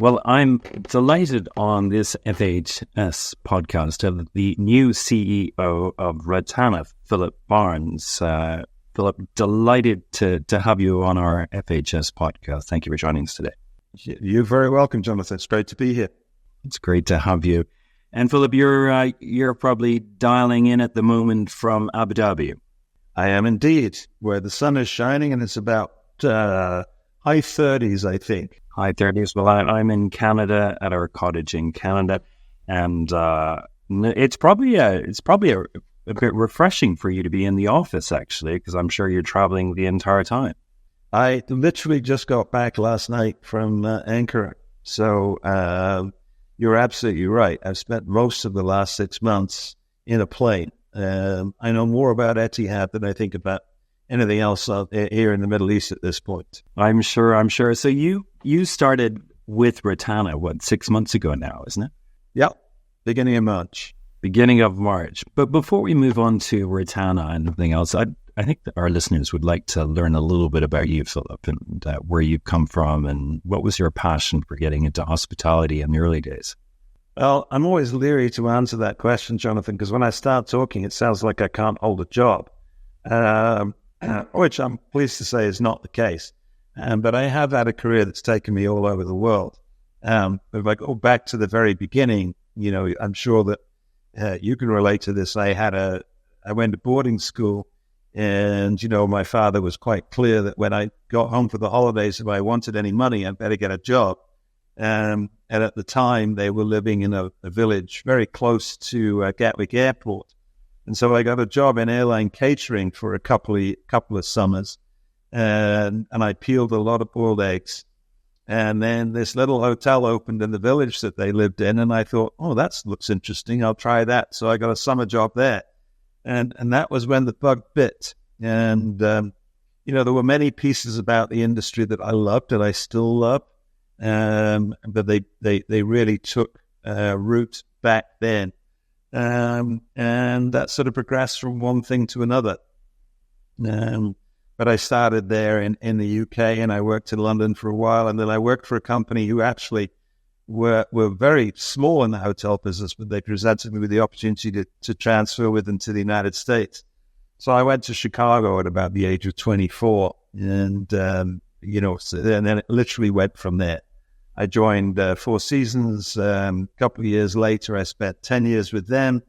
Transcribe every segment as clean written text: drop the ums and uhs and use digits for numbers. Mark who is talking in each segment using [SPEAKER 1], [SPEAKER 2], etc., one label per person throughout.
[SPEAKER 1] Well, I'm delighted on this FHS podcast to have the new CEO of Rotana, Philip Barnes. Philip, delighted to have you on our FHS podcast. Thank you for joining us today.
[SPEAKER 2] You're very welcome, Jonathan. It's great to be here.
[SPEAKER 1] It's great to have you. And Philip, you're probably dialing in at the moment from Abu Dhabi.
[SPEAKER 2] I am indeed, where the sun is shining, and it's about high 30s, I think.
[SPEAKER 1] High 30s. Well, I'm in Canada at our cottage in Canada, and it's probably a bit refreshing for you to be in the office, actually, because I'm sure you're traveling the entire time.
[SPEAKER 2] I literally just got back last night from Ankara, so you're absolutely right. I've spent most of the last 6 months in a plane. I know more about Etihad than I think about anything else here in the Middle East at this point.
[SPEAKER 1] I'm sure. So you started with Rotana, 6 months ago now, isn't it?
[SPEAKER 2] Yep, beginning of March.
[SPEAKER 1] Beginning of March. But before we move on to Rotana and everything else, I think that our listeners would like to learn a little bit about you, Philip, and where you've come from and what was your passion for getting into hospitality in the early days.
[SPEAKER 2] Well, I'm always leery to answer that question, Jonathan, because when I start talking, it sounds like I can't hold a job, which I'm pleased to say is not the case. But I have had a career that's taken me all over the world. But if I go back to the very beginning, I'm sure that you can relate to this. I went to boarding school, and, my father was quite clear that when I got home for the holidays, if I wanted any money, I'd better get a job. And at the time, they were living in a village very close to Gatwick Airport. And so I got a job in airline catering for a couple of summers. And I peeled a lot of boiled eggs. And then this little hotel opened in the village that they lived in. And I thought, oh, that looks interesting. I'll try that. So I got a summer job there. And that was when the bug bit. And, there were many pieces about the industry that I loved and I still love. But they really took root back then. And that sort of progressed from one thing to another. But I started there in the UK, and I worked in London for a while, and then I worked for a company who actually were very small in the hotel business, but they presented me with the opportunity to transfer with them to the United States. So I went to Chicago at about the age of 24, and and then it literally went from there. I joined Four Seasons. A couple of years later, I spent 10 years with them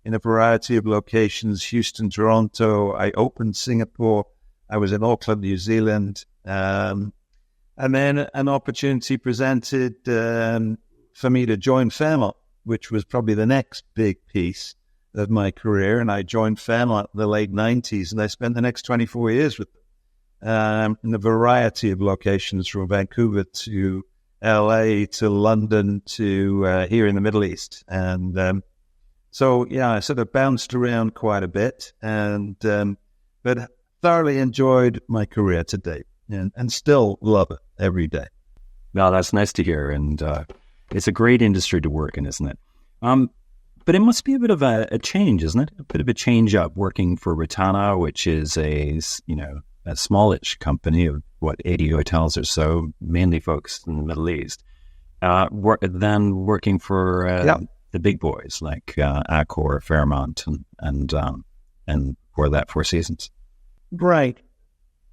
[SPEAKER 2] in a variety of locations: Houston, Toronto. I opened Singapore. I was in Auckland, New Zealand. And then an opportunity presented for me to join Fairmont, which was probably the next big piece of my career. And I joined Fairmont in the late 90s, and I spent the next 24 years with them in a variety of locations, from Vancouver to LA to London to here in the Middle East. And so, I sort of bounced around quite a bit, but thoroughly enjoyed my career to date, and still love it every day.
[SPEAKER 1] Well, that's nice to hear, and it's a great industry to work in, isn't it? But it must be a bit of a change, isn't it? A bit of a change up working for Rotana, which is a smallish company of 80 hotels or so, mainly focused in the Middle East. Then working for the big boys like Accor, Fairmont, and for that Four Seasons.
[SPEAKER 2] Right.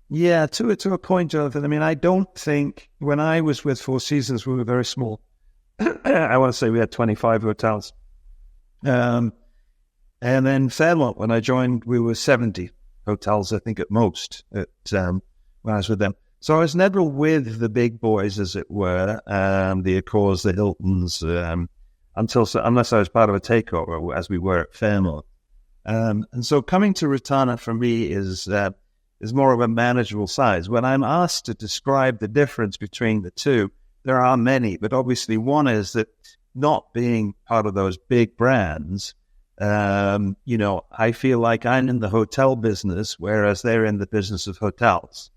[SPEAKER 2] Yeah, to a point, Jonathan. I mean, I don't think when I was with Four Seasons, we were very small. I want to say we had 25 hotels. And then Fairmont, when I joined, we were 70 hotels, I think, at most, when I was with them. So I was never with the big boys, as it were, the Accors, the Hiltons, unless I was part of a takeover, as we were at Fairmont. And so coming to Rotana for me is more of a manageable size. When I'm asked to describe the difference between the two, there are many, but obviously one is that not being part of those big brands, I feel like I'm in the hotel business, whereas they're in the business of hotels.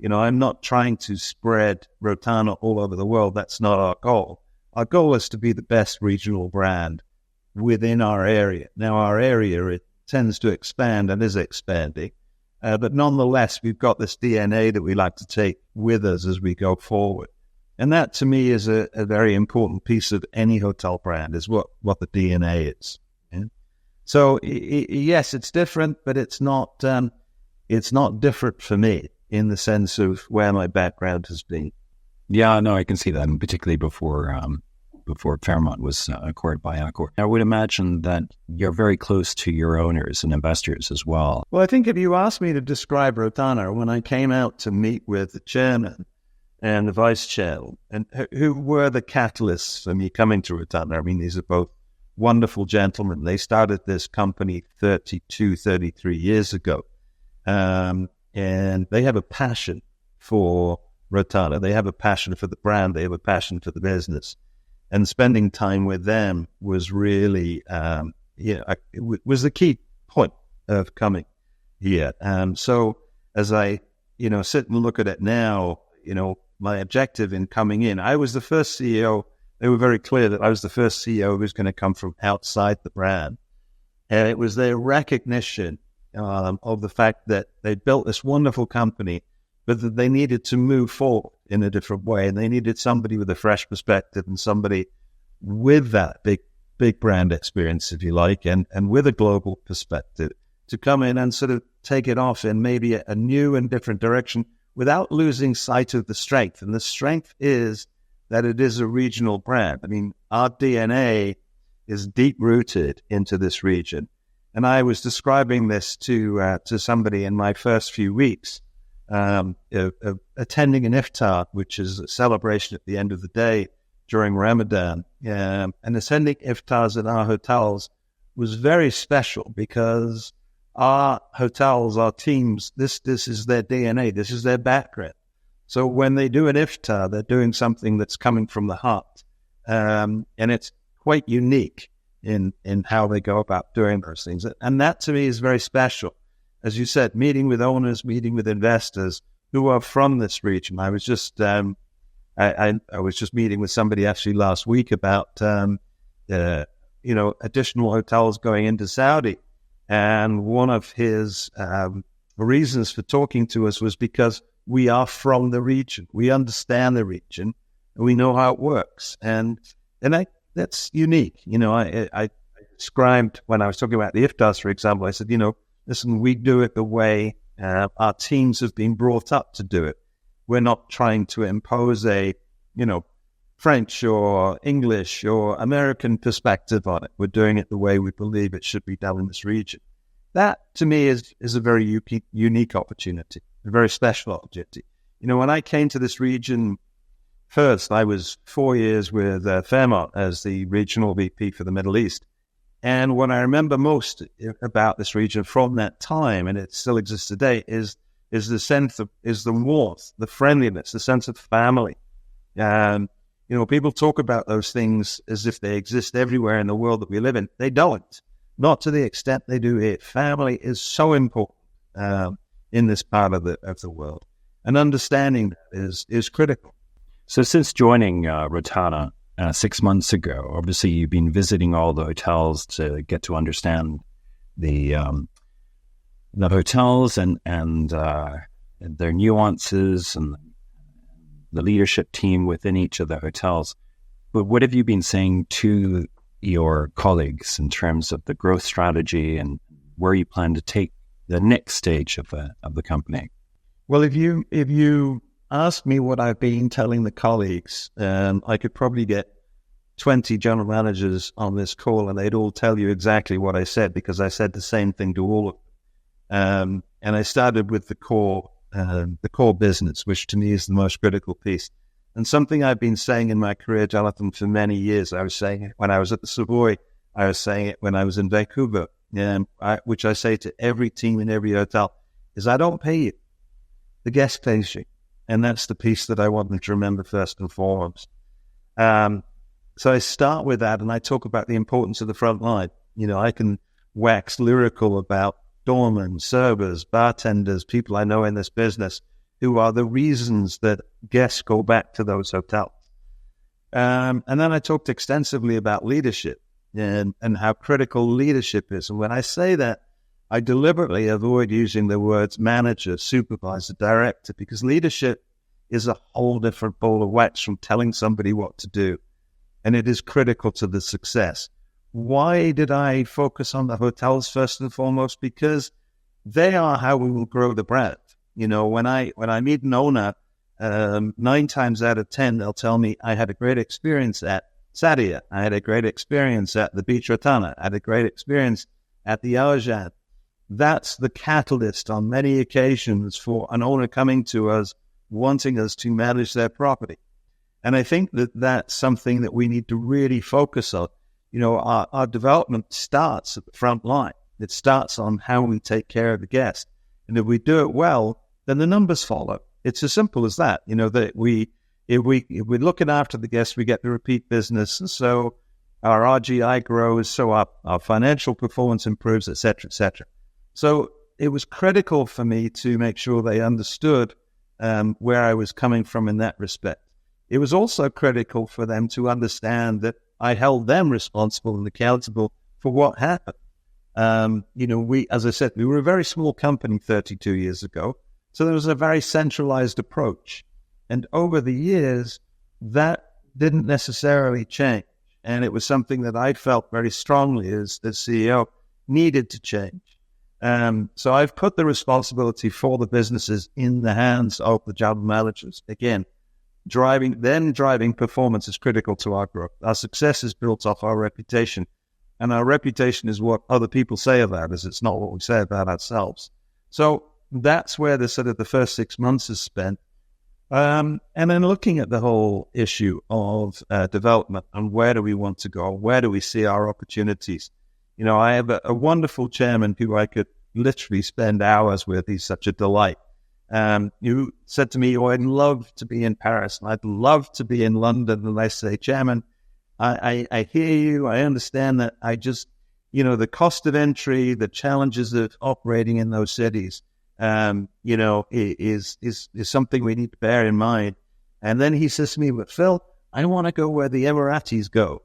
[SPEAKER 2] I'm not trying to spread Rotana all over the world. That's not our goal. Our goal is to be the best regional brand within our area. Now, our area, it tends to expand and is expanding. But nonetheless, we've got this DNA that we like to take with us as we go forward. And that to me is a very important piece of any hotel brand, is what the DNA is. Yeah? So yes, it's different, but it's not different for me in the sense of where my background has been.
[SPEAKER 1] Yeah, no, I can see that, and particularly before Fairmont was acquired by Accor. I would imagine that you're very close to your owners and investors as well.
[SPEAKER 2] Well, I think if you asked me to describe Rotana, when I came out to meet with the chairman and the vice chair, and who were the catalysts for me coming to Rotana, I mean, these are both wonderful gentlemen. They started this company 33 years ago. And they have a passion for Rotana. They have a passion for the brand. They have a passion for the business. And spending time with them was really, it was the key point of coming here. So as I, sit and look at it now, my objective in coming in, I was the first CEO. They were very clear that I was the first CEO who was going to come from outside the brand. And it was their recognition of the fact that they built this wonderful company, but that they needed to move forward in a different way. And they needed somebody with a fresh perspective and somebody with that big brand experience, if you like, and with a global perspective to come in and sort of take it off in maybe a new and different direction without losing sight of the strength. And the strength is that it is a regional brand. I mean, our DNA is deep-rooted into this region. And I was describing this to somebody in my first few weeks, attending an iftar, which is a celebration at the end of the day during Ramadan. And attending iftars in our hotels was very special because our hotels, our teams, this is their DNA, this is their background. So when they do an iftar, they're doing something that's coming from the heart. And it's quite unique in how they go about doing those things. And that to me is very special. As you said, meeting with owners, meeting with investors who are from this region. I was just I was just meeting with somebody actually last week about additional hotels going into Saudi. And one of his reasons for talking to us was because we are from the region. We understand the region and we know how it works. And that's unique. I described when I was talking about the iftars, for example, I said, listen, we do it the way our teams have been brought up to do it. We're not trying to impose a, French or English or American perspective on it. We're doing it the way we believe it should be done in this region. That, to me, is a very unique opportunity, a very special opportunity. When I came to this region first, I was 4 years with Fairmont as the regional VP for the Middle East. And what I remember most about this region from that time, and it still exists today, is the sense of, is the warmth, the friendliness, the sense of family. People talk about those things as if they exist everywhere in the world that we live in. They don't. Not to the extent they do here. Family is so important in this part of the world. And understanding that is critical.
[SPEAKER 1] So since joining Rotana 6 months ago, obviously you've been visiting all the hotels to get to understand the hotels and their nuances and the leadership team within each of the hotels. But what have you been saying to your colleagues in terms of the growth strategy and where you plan to take the next stage of the company?
[SPEAKER 2] Well, if you ask me what I've been telling the colleagues, I could probably get 20 general managers on this call and they'd all tell you exactly what I said, because I said the same thing to all of them. And I started with the core business, which to me is the most critical piece. And something I've been saying in my career, Jonathan, for many years. I was saying it when I was at the Savoy. I was saying it when I was in Vancouver, which I say to every team in every hotel, is I don't pay you. The guest pays you. And that's the piece that I want them to remember first and foremost. So I start with that and I talk about the importance of the front line. I can wax lyrical about doormen, servers, bartenders, people I know in this business who are the reasons that guests go back to those hotels. And then I talked extensively about leadership and how critical leadership is. And when I say that, I deliberately avoid using the words manager, supervisor, director, because leadership is a whole different ball of wax from telling somebody what to do. And it is critical to the success. Why did I focus on the hotels first and foremost? Because they are how we will grow the brand. You know, when I meet an owner, 9 times out of 10, they'll tell me, I had a great experience at Sadia. I had a great experience at the Beach Rotana. I had a great experience at the Arjad. That's the catalyst on many occasions for an owner coming to us, wanting us to manage their property. And I think that that's something that we need to really focus on. You know, our development starts at the front line. It starts on how we take care of the guest. And if we do it well, then the numbers follow. It's as simple as that. You know, that if we're looking after the guests, we get the repeat business. And so our RGI grows, so our financial performance improves, et cetera, et cetera. So it was critical for me to make sure they understood where I was coming from in that respect. It was also critical for them to understand that I held them responsible and accountable for what happened. You know, as I said, we were a very small company 32 years ago, so there was a very centralized approach. And over the years, that didn't necessarily change. And it was something that I felt very strongly as the CEO needed to change. So I've put the responsibility for the businesses in the hands of the general managers. Again, driving performance is critical to our growth. Our success is built off our reputation. And our reputation is what other people say about us. It's not what we say about ourselves. So that's where the first 6 months is spent. And then looking at the whole issue of development and where do we want to go? Where do we see our opportunities? You know, I have a wonderful chairman who I could literally spend hours with. He's such a delight. You said to me, I'd love to be in Paris and I'd love to be in London. And I say, Chairman, I hear you. I understand that. I just, you know, the cost of entry, the challenges of operating in those cities, you know, is something we need to bear in mind. And then he says to me, but Phil, I want to go where the Emiratis go.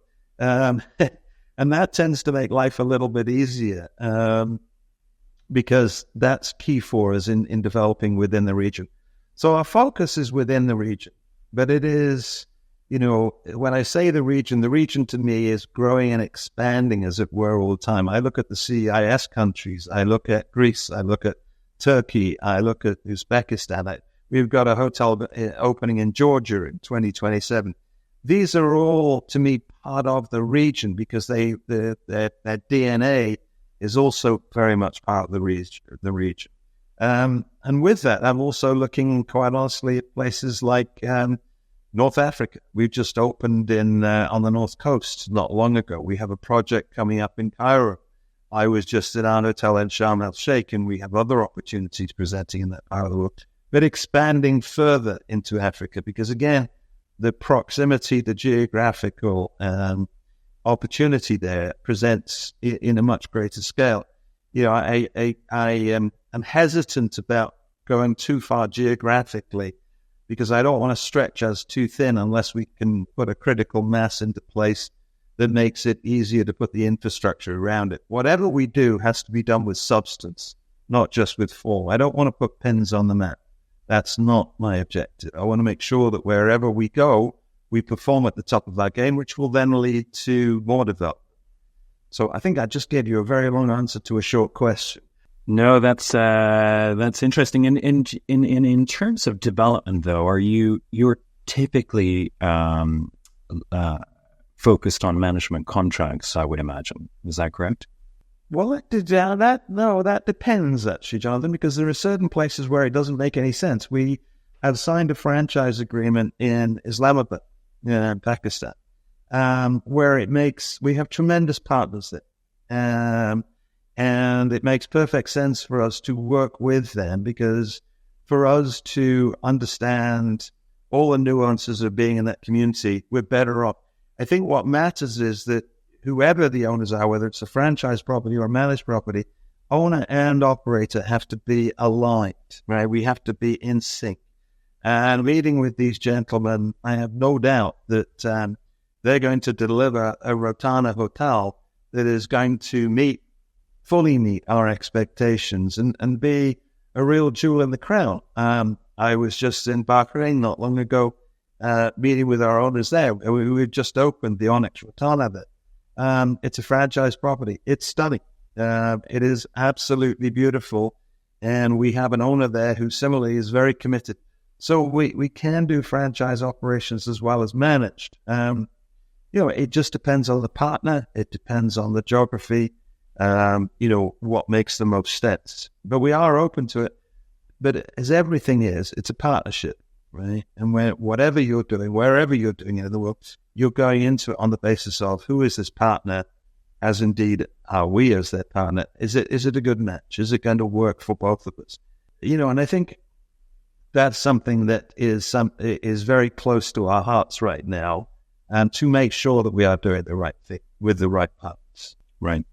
[SPEAKER 2] And that tends to make life a little bit easier, because that's key for us in developing within the region. So our focus is within the region, but it is, you know, when I say the region to me is growing and expanding, as it were, all the time. I look at the CIS countries. I look at Greece. I look at Turkey. I look at Uzbekistan. We've got a hotel opening in Georgia in 2027. These are all, to me, part of the region because their DNA is also very much part of the region. And with that, I'm also looking, quite honestly, at places like North Africa. We've just opened on the North Coast not long ago. We have a project coming up in Cairo. I was just at our hotel in Sharm el-Sheikh, and we have other opportunities presenting in that part of the world. But expanding further into Africa, because again, the proximity, the geographical opportunity there presents in a much greater scale. You know, I'm hesitant about going too far geographically because I don't want to stretch us too thin unless we can put a critical mass into place that makes it easier to put the infrastructure around it. Whatever we do has to be done with substance, not just with form. I don't want to put pins on the map. That's not my objective. I want to make sure that wherever we go, we perform at the top of our game, which will then lead to more development. So I think I just gave you a very long answer to a short question.
[SPEAKER 1] No, that's interesting. And in terms of development, though, you're typically focused on management contracts, I would imagine. Is that correct?
[SPEAKER 2] Well, that depends, actually, Jonathan, because there are certain places where it doesn't make any sense. We have signed a franchise agreement in Islamabad, Pakistan, where we have tremendous partners there. And it makes perfect sense for us to work with them because for us to understand all the nuances of being in that community, we're better off. I think what matters is that whoever the owners are, whether it's a franchise property or a managed property, owner and operator have to be aligned, right? We have to be in sync. And meeting with these gentlemen, I have no doubt that they're going to deliver a Rotana hotel that is going to fully meet our expectations and be a real jewel in the crown. I was just in Bahrain not long ago, meeting with our owners there. We've just opened the Onyx Rotana there. It's a franchise property. It's stunning. It is absolutely beautiful. And we have an owner there who similarly is very committed. So we can do franchise operations as well as managed. It just depends on the partner. It depends on the geography, what makes the most sense. But we are open to it. But as everything is, it's a partnership, right? And whatever you're doing, wherever you're doing it in the world, you're going into it on the basis of who is this partner, as indeed are we as their partner. Is it a good match? Is it going to work for both of us? And I think that's something that is very close to our hearts right now, and to make sure that we are doing the right thing with the right partners.
[SPEAKER 1] Right.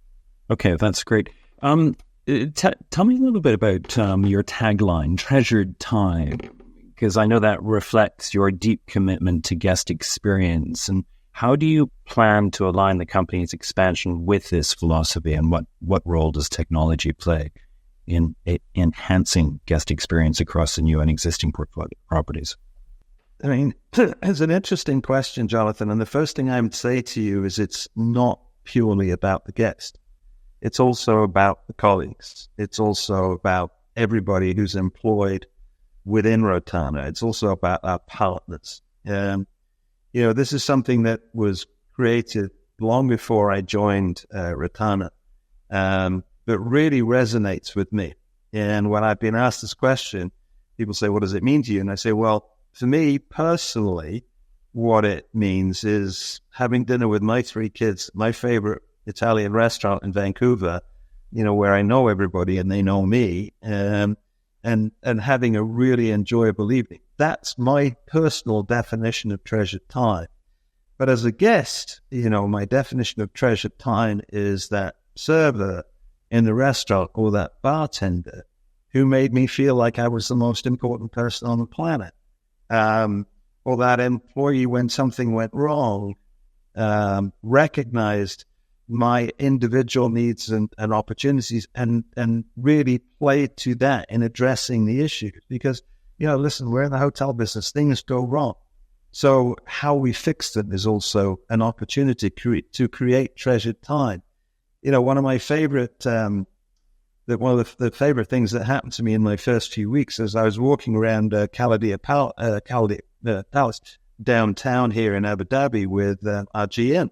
[SPEAKER 1] Okay, that's great. Tell me a little bit about your tagline, Treasured Time, because I know that reflects your deep commitment to guest experience. And how do you plan to align the company's expansion with this philosophy, and what role does technology play in enhancing guest experience across the new and existing portfolio properties?
[SPEAKER 2] I mean, it's an interesting question, Jonathan. And the first thing I would say to you is it's not purely about the guest. It's also about the colleagues. It's also about everybody who's employed within Rotana. It's also about our partners. This is something that was created long before I joined Rotana, but really resonates with me. And when I've been asked this question, people say, what does it mean to you? And I say, well, for me personally, what it means is having dinner with my 3 kids, my favorite Italian restaurant in Vancouver, where I know everybody and they know me, and having a really enjoyable evening. That's my personal definition of treasured time. But as a guest, my definition of treasured time is that server in the restaurant or that bartender who made me feel like I was the most important person on the planet. Or that employee, when something went wrong, recognized my individual needs and opportunities and really played to that in addressing the issues. Because, listen, we're in the hotel business, things go wrong. So how we fix them is also an opportunity to create treasured time. One of my favorite, one of the favorite things that happened to me in my first few weeks is I was walking around Khalidia Palace downtown here in Abu Dhabi with our GM.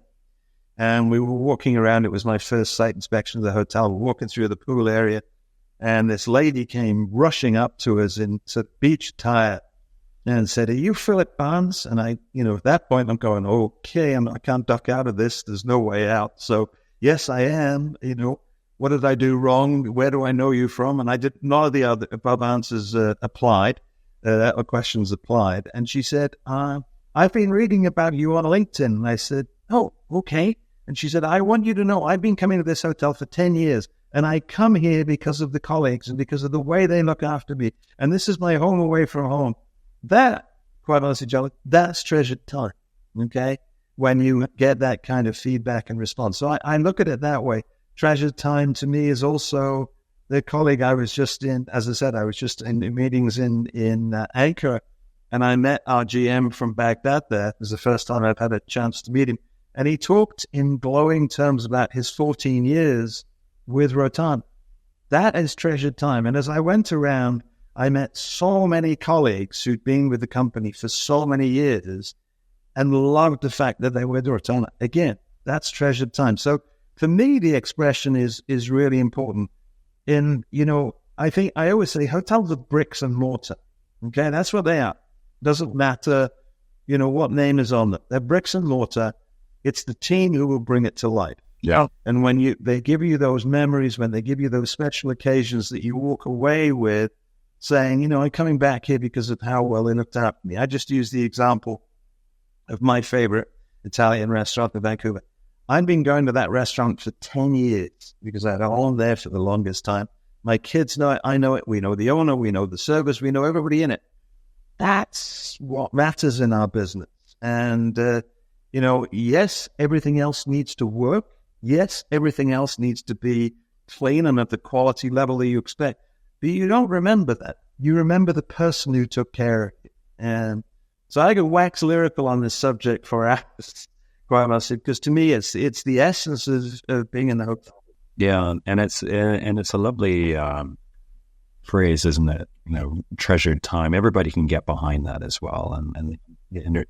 [SPEAKER 2] And we were walking around. It was my first site inspection of the hotel. We're walking through the pool area, and this lady came rushing up to us in beach attire and said, "Are you Philip Barnes?" And I, at that point, I'm going, okay, I can't duck out of this. There's no way out. So, yes, I am. What did I do wrong? Where do I know you from? And I did none of the other above answers applied. Questions applied. And she said, I've been reading about you on LinkedIn. And I said, oh, okay. And she said, I want you to know I've been coming to this hotel for 10 years, and I come here because of the colleagues and because of the way they look after me. And this is my home away from home. That, quite honestly, Joe, that's treasured time, okay, when you get that kind of feedback and response. So I look at it that way. Treasured time to me is also the colleague I was just in. As I said, I was just in meetings in Ankara, and I met our GM from Baghdad there. It was the first time I've had a chance to meet him. And he talked in glowing terms about his 14 years with Rotana. That is treasured time. And as I went around, I met so many colleagues who'd been with the company for so many years and loved the fact that they were with Rotana. Again, that's treasured time. So for me, the expression is really important. I think I always say hotels are bricks and mortar. Okay, that's what they are. Doesn't matter, what name is on them. They're bricks and mortar. It's the team who will bring it to life.
[SPEAKER 1] Yeah.
[SPEAKER 2] And when they give you those memories, when they give you those special occasions that you walk away with saying, I'm coming back here because of how well they looked after me. I just used the example of my favorite Italian restaurant in Vancouver. I've been going to that restaurant for 10 years because I had a home there for the longest time. My kids know it. I know it. We know the owner. We know the servers. We know everybody in it. That's what matters in our business. And, yes, everything else needs to work. Yes, everything else needs to be clean and at the quality level that you expect. But you don't remember that. you remember the person who took care of you. And so I could wax lyrical on this subject for hours, quite honestly, because to me, it's the essence of being in the hotel.
[SPEAKER 1] Yeah, and it's a lovely phrase, isn't it? Treasured time. Everybody can get behind that as well, and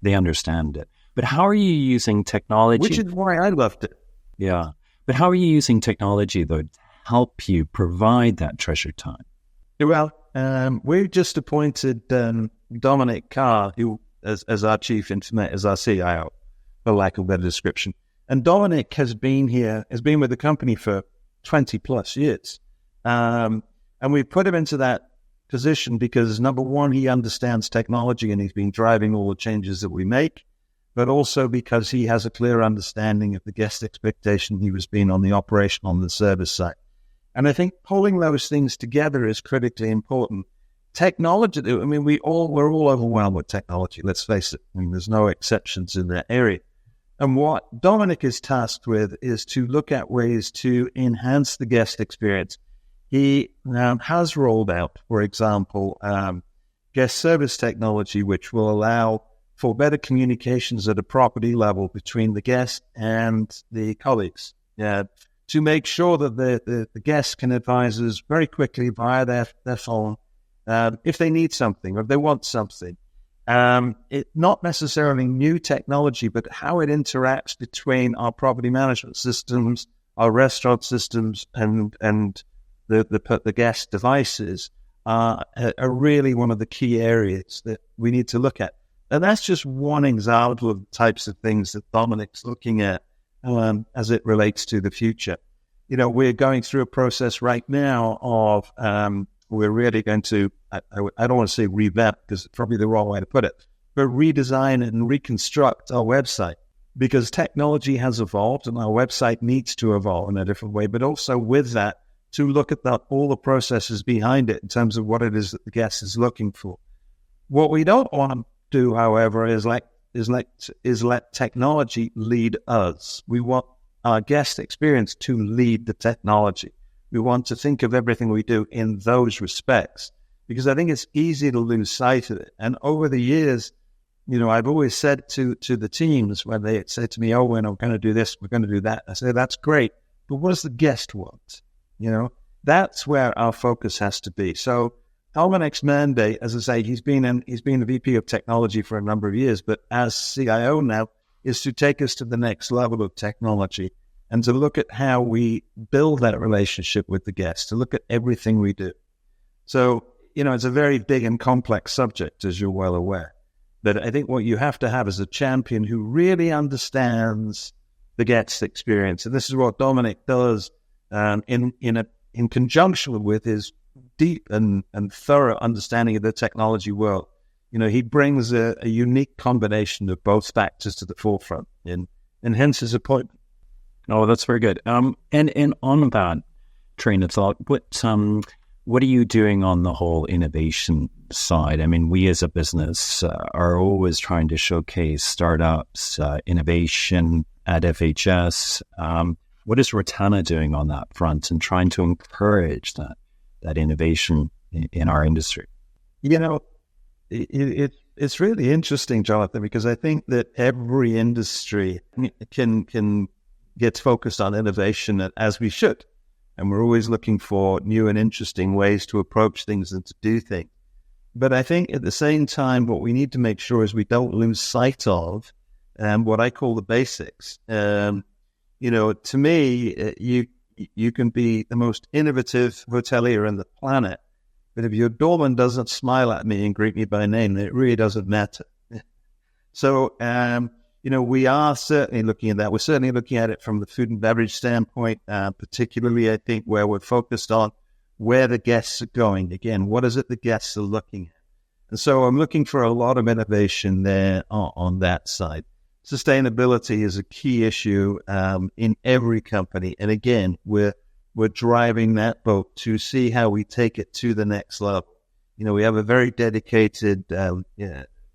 [SPEAKER 1] they understand it. But how are you using technology?
[SPEAKER 2] Which is why I loved it.
[SPEAKER 1] Yeah, but how are you using technology though to help you provide that treasured time?
[SPEAKER 2] Well, we've just appointed Dominic Carr, who as our chief information, as our CIO, for lack of a better description. And Dominic has been with the company for 20 plus years. And we put him into that position because, number one, he understands technology and he's been driving all the changes that we make, but also because he has a clear understanding of the guest expectation he was being on the operation, on the service side. And I think pulling those things together is critically important. Technology, I mean, we're all overwhelmed with technology, let's face it. I mean, there's no exceptions in that area. And what Dominic is tasked with is to look at ways to enhance the guest experience. He has rolled out, for example, guest service technology, which will allow for better communications at a property level between the guest and the colleagues, to make sure that the guests can advise us very quickly via their phone if they need something or if they want something. It's not necessarily new technology, but how it interacts between our property management systems, our restaurant systems, and the guest devices are really one of the key areas that we need to look at. And that's just one example of the types of things that Dominic's looking at as it relates to the future. We're going through a process right now of we're really going to, I don't want to say revamp because it's probably the wrong way to put it, but redesign and reconstruct our website, because technology has evolved and our website needs to evolve in a different way, but also with that, to look at all the processes behind it in terms of what it is that the guest is looking for. What we don't want to do, however, is let technology lead us. We want our guest experience to lead the technology. We want to think of everything we do in those respects, because I think it's easy to lose sight of it. And over the years, I've always said to the teams when they say to me, "Oh, we're going to do this, we're going to do that," I say, "That's great, but what does the guest want?" That's where our focus has to be. So Dominic's mandate, as I say, he's been the VP of technology for a number of years, but as CIO now, is to take us to the next level of technology and to look at how we build that relationship with the guest, to look at everything we do. So, it's a very big and complex subject, as you're well aware. But I think what you have to have is a champion who really understands the guest experience. And this is what Dominic does in conjunction with his deep and thorough understanding of the technology world. He brings a unique combination of both factors to the forefront, and hence his appointment.
[SPEAKER 1] Oh, that's very good. And on that train of thought, what are you doing on the whole innovation side? I mean, we as a business are always trying to showcase startups, innovation at FHS. What is Rotana doing on that front and trying to encourage that innovation in our industry?
[SPEAKER 2] It's really interesting, Jonathan, because I think that every industry can get focused on innovation as we should. And we're always looking for new and interesting ways to approach things and to do things. But I think at the same time, what we need to make sure is we don't lose sight of what I call the basics. To me, you can be the most innovative hotelier on the planet, but if your doorman doesn't smile at me and greet me by name, it really doesn't matter. So, we are certainly looking at that. We're certainly looking at it from the food and beverage standpoint, particularly, I think, where we're focused on where the guests are going. Again, what is it the guests are looking at? And so I'm looking for a lot of innovation there on that side. Sustainability is a key issue in every company. And again, we're driving that boat to see how we take it to the next level. We have a very dedicated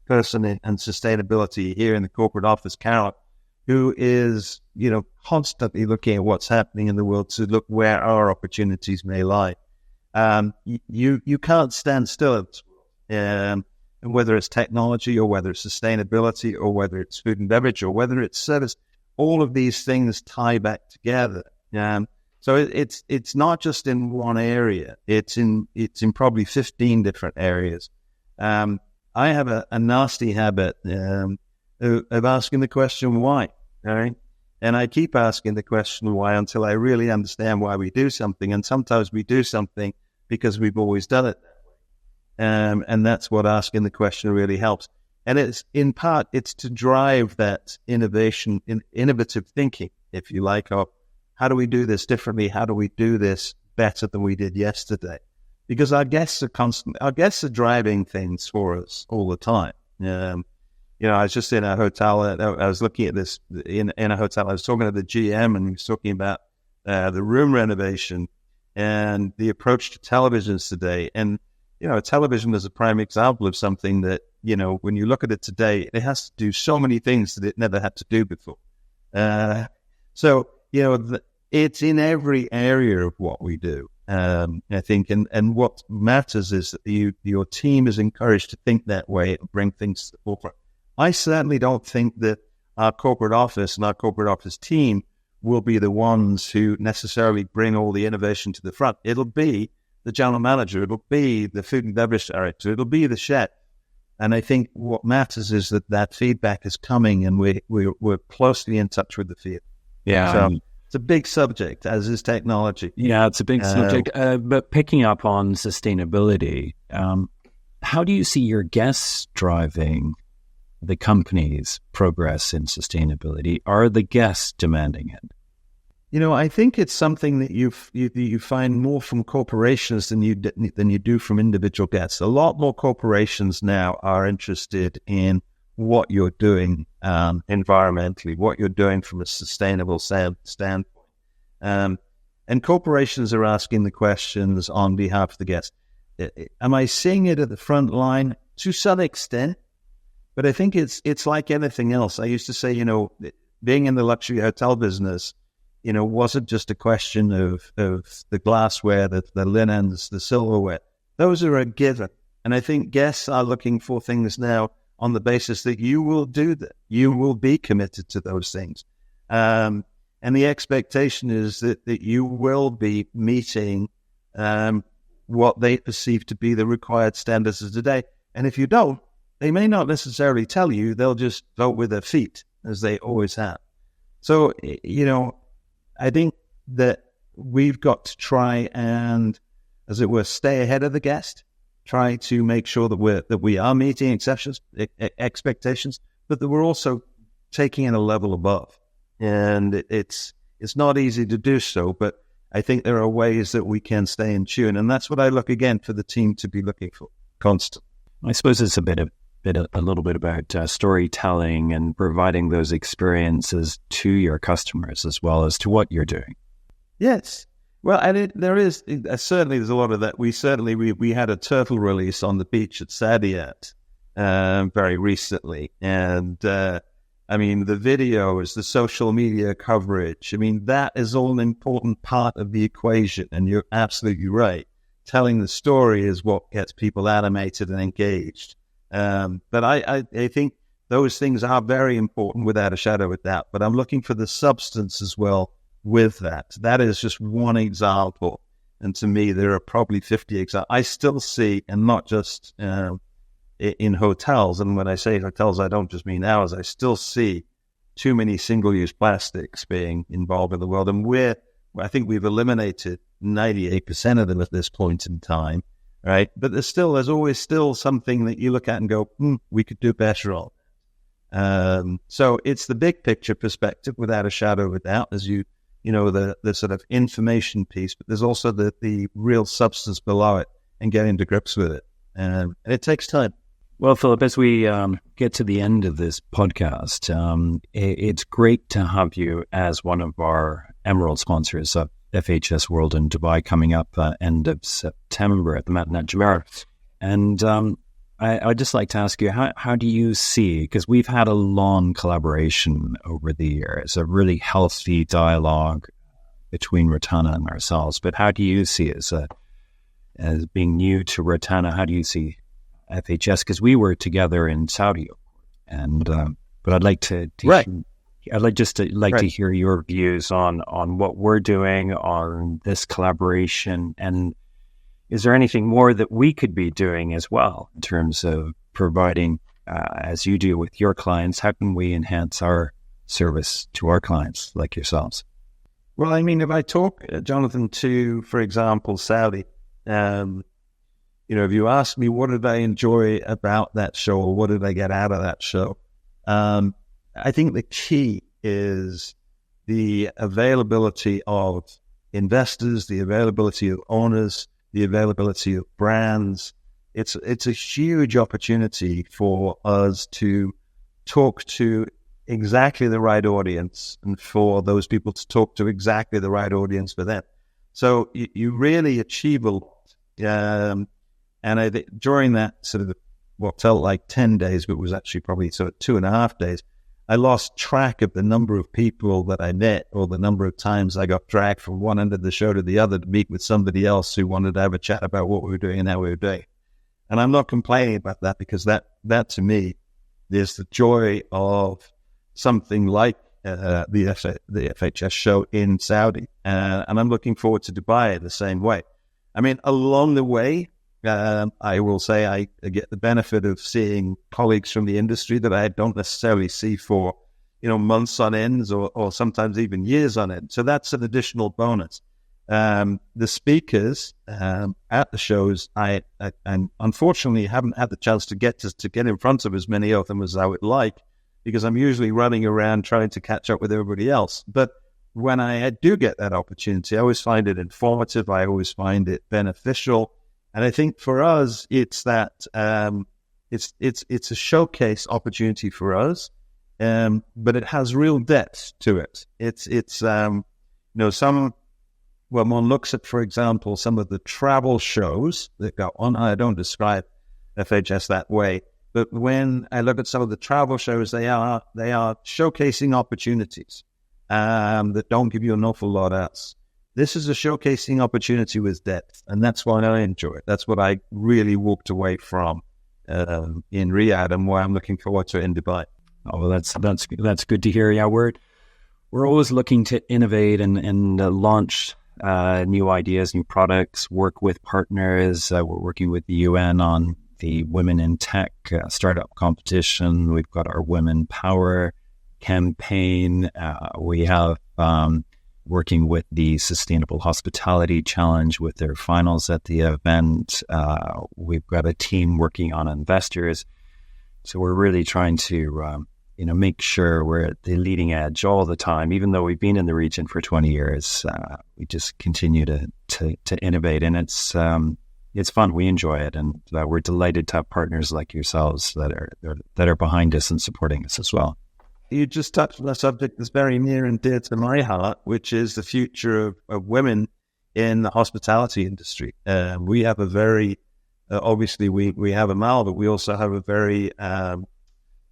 [SPEAKER 2] person in sustainability here in the corporate office, Carol, who is, constantly looking at what's happening in the world to look where our opportunities may lie. You can't stand still in this world. And whether it's technology or whether it's sustainability or whether it's food and beverage or whether it's service, all of these things tie back together. So it's not just in one area. It's in probably 15 different areas. I have a nasty habit of asking the question why. All right. And I keep asking the question why until I really understand why we do something. And sometimes we do something because we've always done it that way. And that's what asking the question really helps. And it's in part, it's to drive that innovation, innovative thinking, if you like, of how do we do this differently? How do we do this better than we did yesterday? Because our guests are driving things for us all the time. I was just in a hotel. I was looking at this in a hotel. I was talking to the GM, and he was talking about the room renovation and the approach to televisions today. And television is a prime example of something that when you look at it today, it has to do so many things that it never had to do before. It's in every area of what we do. I think, and what matters is that your team is encouraged to think that way and bring things to the forefront. I certainly don't think that our corporate office and our corporate office team will be the ones who necessarily bring all the innovation to the front. It'll be the general manager. It'll be the food and beverage director. It'll be the chef. And I think what matters is that feedback is coming, and we're closely in touch with the field.
[SPEAKER 1] Yeah.
[SPEAKER 2] So it's a big subject, as is technology.
[SPEAKER 1] Yeah, it's a big subject. But picking up on sustainability, how do you see your guests driving the company's progress in sustainability? Are the guests demanding it?
[SPEAKER 2] I think it's something that you find more from corporations than you do from individual guests. A lot more corporations now are interested in what you're doing environmentally, what you're doing from a sustainable standpoint. And corporations are asking the questions on behalf of the guests. Am I seeing it at the front line? To some extent. But I think it's like anything else. I used to say, being in the luxury hotel business, wasn't just a question of the glassware, the linens, the silverware. Those are a given. And I think guests are looking for things now on the basis that you will do that. You will be committed to those things. And the expectation is that you will be meeting what they perceive to be the required standards of today. And if you don't, they may not necessarily tell you. They'll just vote with their feet, as they always have. So, I think that we've got to try and, as it were, stay ahead of the guest, try to make sure that we are meeting expectations, but that we're also taking it a level above. And it's not easy to do so, but I think there are ways that we can stay in tune. And that's what I look, again, for the team to be looking for constantly.
[SPEAKER 1] I suppose it's a little bit about storytelling and providing those experiences to your customers as well as to what you're doing.
[SPEAKER 2] Yes. Well, and there's a lot of that. We had a turtle release on the beach at Saadiyat very recently. And the videos, the social media coverage, that is all an important part of the equation. And you're absolutely right. Telling the story is what gets people animated and engaged. But I think those things are very important without a shadow of a doubt. But I'm looking for the substance as well with that. That is just one example. And to me, there are probably 50 examples. I still see, and not just in hotels, and when I say hotels, I don't just mean ours, I still see too many single-use plastics being involved in the world. And I think we've eliminated 98% of them at this point in time. Right. But there's always something that you look at and go, we could do better on. So it's the big picture perspective without a shadow of a doubt, as the sort of information piece, but there's also the real substance below it and getting to grips with it. And it takes time.
[SPEAKER 1] Well, Philip, as we get to the end of this podcast, it's great to have you as one of our Emerald sponsors of FHS World in Dubai coming up end of September at the Madinat Jumeirah. And I'd just like to ask you, how do you see, because we've had a long collaboration over the years, a really healthy dialogue between Rotana and ourselves, but how do you see as as being new to Rotana, how do you see FHS? Because we were together in Saudi, and but I'd like to
[SPEAKER 2] right.
[SPEAKER 1] I'd like to hear your views on what we're doing on this collaboration, and is there anything more that we could be doing as well in terms of providing, as you do with your clients, how can we enhance our service to our clients like yourselves?
[SPEAKER 2] Well, I mean, if I talk, Jonathan, to, for example, Saudi, if you ask me what did I enjoy about that show or what did I get out of that show, I think the key is the availability of investors, the availability of owners, the availability of brands. It's a huge opportunity for us to talk to exactly the right audience and for those people to talk to exactly the right audience for them. So you really achieve a lot. And I think during that sort of what felt like 10 days, but was actually probably sort of 2.5 days, I lost track of the number of people that I met or the number of times I got dragged from one end of the show to the other to meet with somebody else who wanted to have a chat about what we were doing and how we were doing. And I'm not complaining about that because that to me is the joy of something like the FHS show in Saudi. And I'm looking forward to Dubai the same way. I mean, along the way, I will say I get the benefit of seeing colleagues from the industry that I don't necessarily see for, months on ends or sometimes even years on end. So that's an additional bonus. The speakers at the shows, I unfortunately haven't had the chance to get in front of as many of them as I would like because I'm usually running around trying to catch up with everybody else. But when I do get that opportunity, I always find it informative. I always find it beneficial. And I think for us, it's that it's a showcase opportunity for us, but it has real depth to it. When one looks at, for example, some of the travel shows that go on, I don't describe FHS that way, but when I look at some of the travel shows, they are showcasing opportunities that don't give you an awful lot else. This is a showcasing opportunity with depth, and that's why I enjoy it. That's what I really walked away from in Riyadh, and why I'm looking forward to it in Dubai.
[SPEAKER 1] Oh, well, that's good to hear. Yeah, we're always looking to innovate and launch new ideas, new products, work with partners. We're working with the UN on the Women in Tech startup competition. We've got our Women Power campaign. We have working with the Sustainable Hospitality Challenge with their finals at the event. We've got a team working on investors. So we're really trying to, make sure we're at the leading edge all the time. Even though we've been in the region for 20 years, we just continue to innovate. And it's fun. We enjoy it. And we're delighted to have partners like yourselves that are behind us and supporting us as well.
[SPEAKER 2] You just touched on a subject that's very near and dear to my heart, which is the future of women in the hospitality industry. We have a very, obviously we have Amal, but we also have a very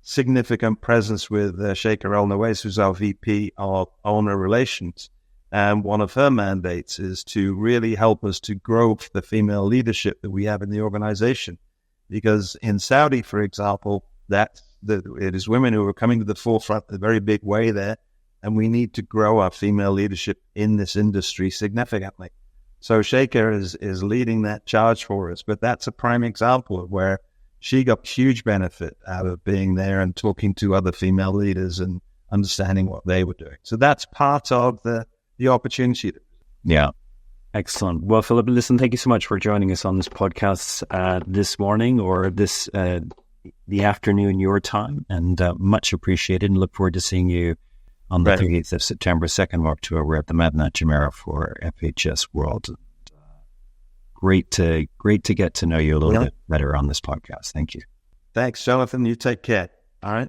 [SPEAKER 2] significant presence with Sheikha El Nawais, who's our VP of Owner Relations. And one of her mandates is to really help us to grow the female leadership that we have in the organization. Because in Saudi, for example, it is women who are coming to the forefront in a very big way there, and we need to grow our female leadership in this industry significantly. So Sheikha is leading that charge for us, but that's a prime example of where she got huge benefit out of being there and talking to other female leaders and understanding what they were doing. So that's part of the opportunity.
[SPEAKER 1] Yeah. Excellent. Well, Philip, listen, thank you so much for joining us on this podcast this morning or the afternoon your time, and much appreciated, and look forward to seeing you on the 30th of September, 2nd of October. We're at the Madinat Jumeirah for FHS World. Great to get to know you a little bit better on this podcast. Thank you.
[SPEAKER 2] Thanks, Jonathan. You take care. All right.